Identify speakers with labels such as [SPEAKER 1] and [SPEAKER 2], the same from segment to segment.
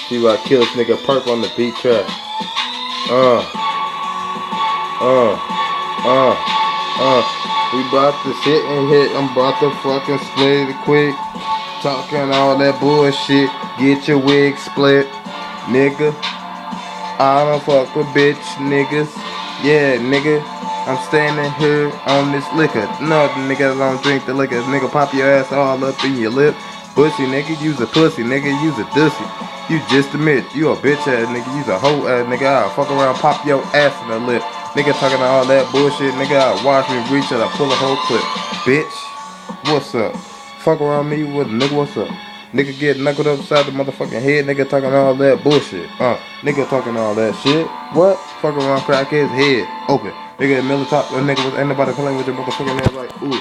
[SPEAKER 1] See why I kill this nigga Perk on the beat track. We bout to sit and hit. I'm about to fucking split it quick. Talking all that bullshit. Get your wig split, nigga. I don't fuck with bitch niggas. Yeah, nigga. I'm standing here on this liquor. No, nigga, I don't drink the liquor. Nigga, pop your ass all up in your lip. Pussy, nigga, use a pussy. Nigga, use a dussy. You just admit, you a bitch ass nigga. Use a hoe ass nigga. I'll fuck around, pop your ass in the lip. Nigga talking all that bullshit. Nigga, I'll watch me reach and I pull a whole clip. Bitch, what's up? Fuck around me with a nigga, what's up? Nigga get knuckled upside the motherfucking head. Nigga talking all that bullshit. Nigga talking all that shit. What? Fuck around, crack his head open. Nigga in middle top, nigga was ain't nobody playing with your motherfucking ass like, ooh,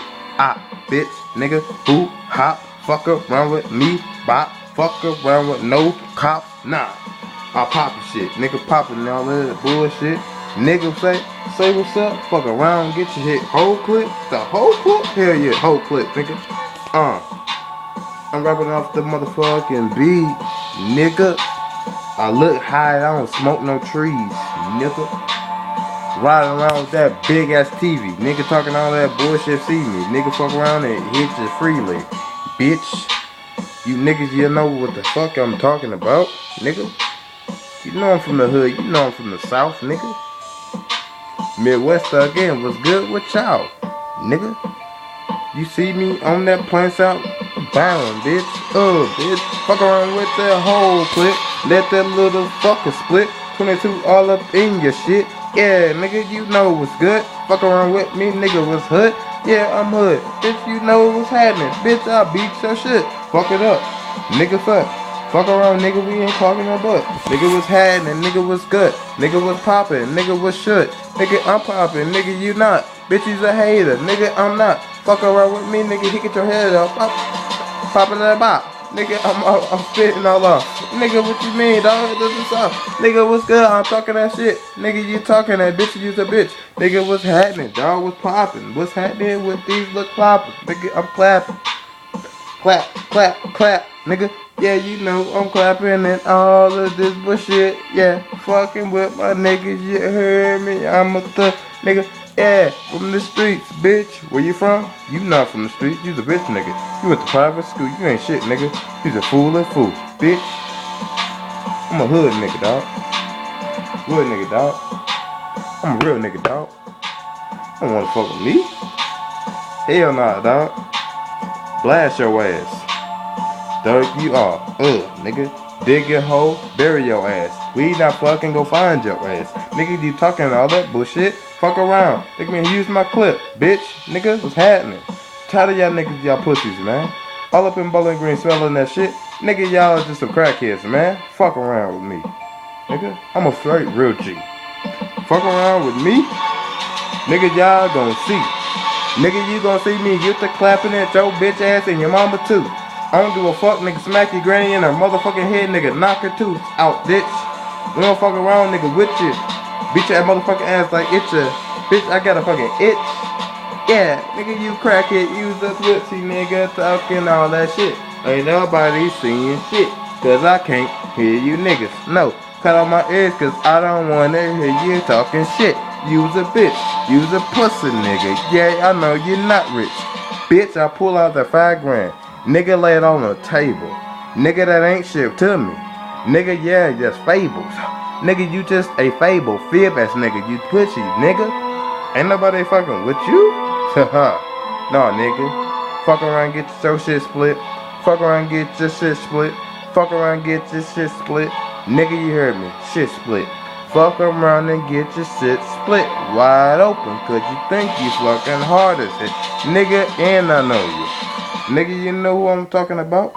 [SPEAKER 1] bitch, nigga, who, hop, fuck around with me, bop, fuck around with no cop, nah. I pop shit, nigga popping all that bullshit. Nigga say what's up, fuck around, get your hit, whole clip, the whole clip, hell yeah, whole clip, nigga. I'm rapping off the motherfucking beat, nigga. I look high, I don't smoke no trees, nigga. Riding around with that big ass TV, nigga talking all that bullshit, see me, nigga fuck around and hit you freely, bitch. You niggas, you know what the fuck I'm talking about, nigga. You know I'm from the hood, you know I'm from the south, nigga. Midwest again, what's good with y'all, nigga? You see me on that Plants Out bound, bitch. Bitch. Fuck around with that whole clip. Let that little fucker split. 22 all up in your shit. Yeah, nigga, you know what's good. Fuck around with me, nigga, what's hood? Yeah, I'm hood. Bitch, you know what's happening. Bitch, I beat your shit. Fuck it up. Nigga, fuck. Fuck around, nigga, we ain't talking no butt. Nigga was happening, nigga was good. Nigga was popping, nigga was shit. Nigga, I'm popping, nigga, you not. Bitch, you's a hater, nigga, I'm not. Fuck around with me, nigga, he get your head up. Popping that bop. Nigga, I'm spitting all off. Nigga, what you mean, dog? This is off. Nigga, what's good? I'm talking that shit. Nigga, you talking that bitch, you's a bitch. Nigga, what's happening? Dog, what's popping? What's happening with these little clappers? Nigga, I'm clapping. Clap, clap, clap, nigga. Yeah, you know I'm clapping and all of this bullshit. Yeah, fucking with my niggas, you heard me? I'm a thug, nigga. Yeah, from the streets, bitch. Where you from? You not from the streets. You's a bitch, nigga. You went to private school. You ain't shit, nigga. You's a fool and fool, bitch. I'm a hood nigga, dog. Hood nigga, dog. I'm a real nigga, dog. You don't wanna fuck with me? Hell nah, dog. Blast your ass. Dog, you are. Nigga. Dig your hole, bury your ass. We not fucking go find your ass. Nigga, you talking all that bullshit? Fuck around. Nigga, man, use my clip. Bitch, nigga, what's happening? Tired of y'all niggas, y'all pussies, man. All up in Bowling Green smelling that shit. Nigga, y'all are just some crackheads, man. Fuck around with me. Nigga, I'm a straight real G. Fuck around with me? Nigga, y'all gonna see. Nigga, you gonna see me get the clapping at your bitch ass and your mama too. I don't give a fuck, nigga. Smack your granny in her motherfucking head, nigga. Knock her tooth out, bitch. We don't fuck around, nigga, with you. Beat your motherfucking ass like it's a bitch. I got a fucking itch. Yeah, nigga, you crackhead. Use the pussy, nigga. Talking all that shit. Ain't nobody seeing shit. Cause I can't hear you niggas. No, cut out my ears cause I don't wanna hear you talking shit. Use a bitch. Use a pussy, nigga. Yeah, I know you're not rich. Bitch, I pull out the 5 grand. Nigga, lay it on the table. Nigga, that ain't shit to me. Nigga, yeah, just fables. Nigga, you just a fable. Fib ass nigga. You pussy, nigga. Ain't nobody fucking with you? Haha. Nah, nigga. Fuck around, get your shit split. Fuck around, get your shit split. Fuck around, get your shit split. Nigga, you heard me. Shit split. Fuck around and get your shit split wide open. Cause you think you fucking hard as shit. Nigga, and I know you. Nigga, you know who I'm talking about?